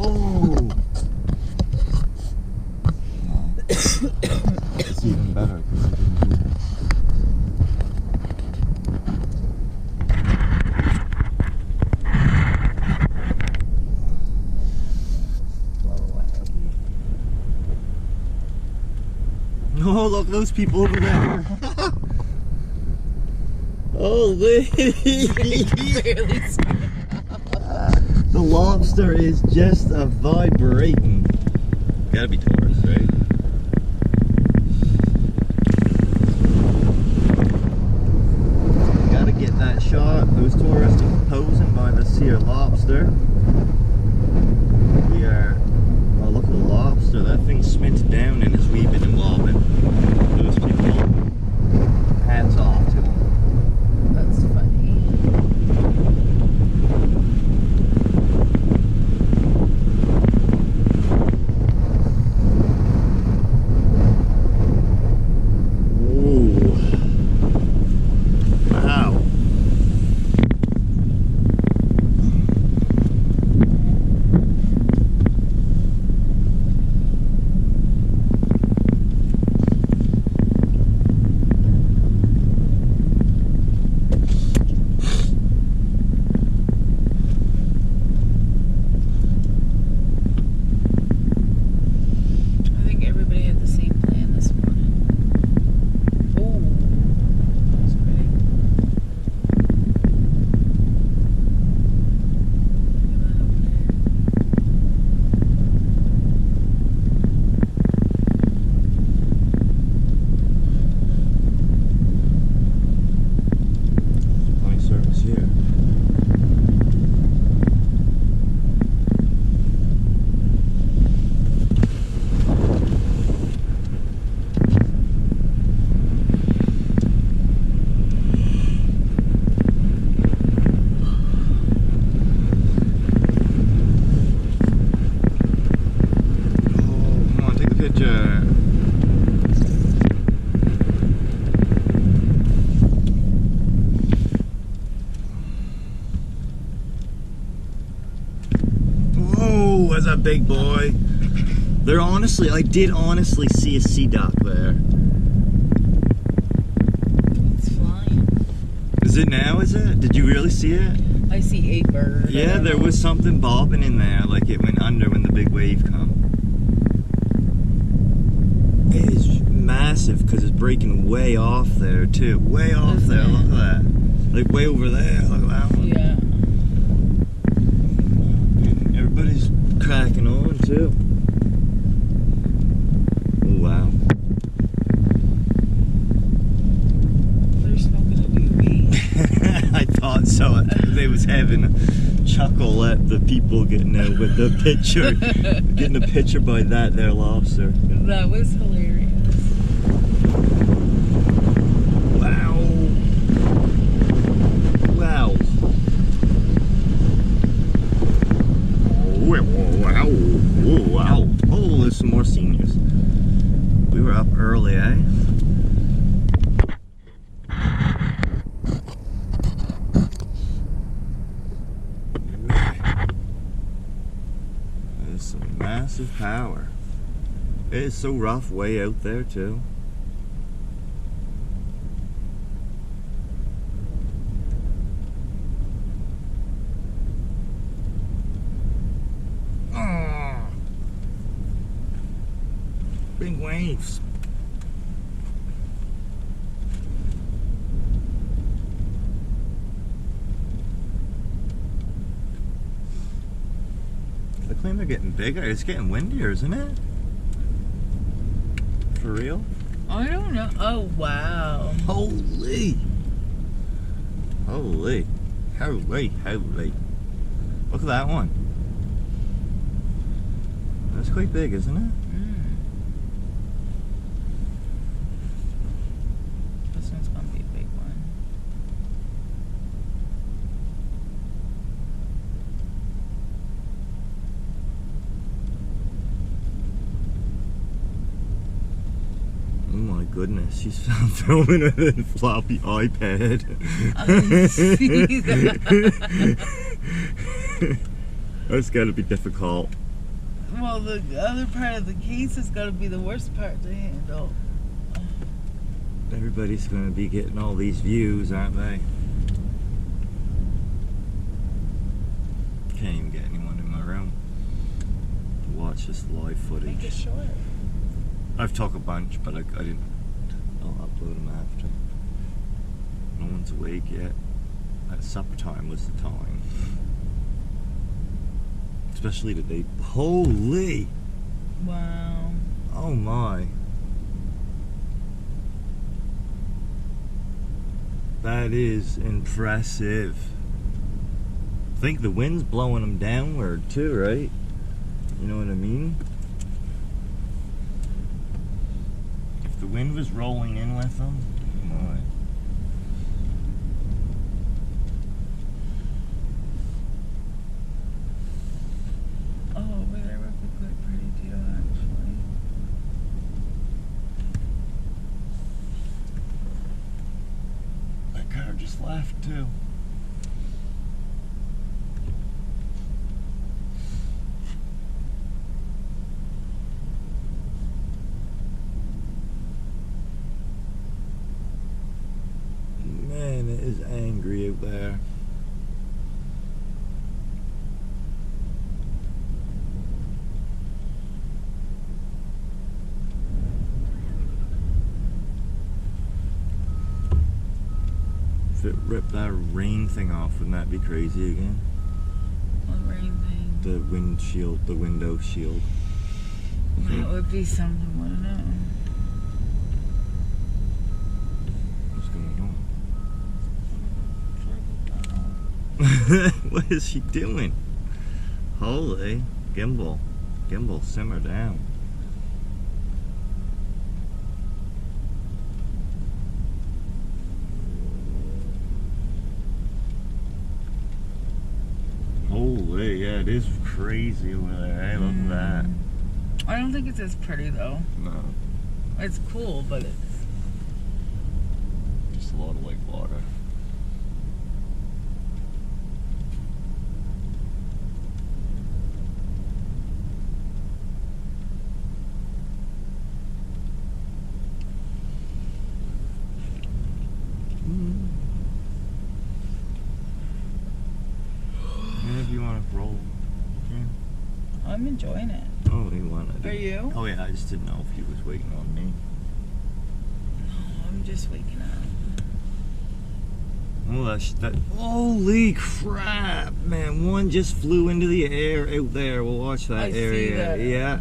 Oh! It's even better because I didn't do it. Oh, look, those people over there. Holy! The lobster is just vibrating. Gotta be tourists, right? Gotta get that shot. Those tourists are posing by this here lobster. We are. Oh, look at the lobster. That thing's smint down and is weeping and wobbling. Those people. Hats off to them. That's funny. Ooh. Wow. I think everybody had the same plan this morning. Oh, that's pretty. Look at that over Plenty of service here. Oh, come on, take a picture. Whoa, that's a big boy. They're honestly, I did honestly see a sea duck there. It's flying. Is it now, is it? Did you really see it? I see a bird. Yeah, there was something bobbing in there, like it went under when the big wave come. It is massive because it's breaking way off there too. Way off Isn't there, it? look at that. Like way over there, look at that one. Yeah. Everybody's cracking on too. Oh wow. They're smoking a doobie. I thought so. They was having a chuckle at the people getting out with the picture. Getting a picture by that there lobster. That was hilarious. Wow. Wow. Wow. Wow. Oh, there's some more seniors. We were up early, eh? There's some massive power. It is so rough way out there too. Big waves. I claim they're getting bigger. It's getting windier, isn't it? For real? I don't know. Oh, wow. Holy. Holy. Holy. Holy. Look at that one. That's quite big, isn't it? This one's gonna be a big one. Oh my goodness, she's filming with a floppy iPad. I didn't see that. That's gotta be difficult. Well, the other part of the case has got to be the worst part to handle. Everybody's going to be getting all these views, aren't they? Can't even get anyone in my room to watch this live footage. Make it short. I've talked a bunch, but I didn't. I'll upload them after. No one's awake yet. At supper time was the time. Especially today. Holy! Wow. Oh my. That is impressive. I think the wind's blowing them downward too, right? You know what I mean? If the wind was rolling in with them, oh my. Oh, over there would be quite pretty too, actually. That car just left too. Man, it is angry out there. If it ripped that rain thing off, wouldn't that be crazy again? What rain thing? The windshield, the window shield. That would be something, wouldn't it? What's going on? What is she doing? Holy gimbal. Gimbal, simmer down. Holy, yeah, it is crazy over there. Hey, look at that. I don't think it's as pretty though. No, It's cool, but it's just a lot of like water. If you want to roll, yeah. I'm enjoying it. Oh, you want to? Are you? Oh yeah, I just didn't know if he was waiting on me. No, I'm just waking up. Oh, that. Holy crap, man! One just flew into the air out there. We'll watch that I see area. that. Yeah.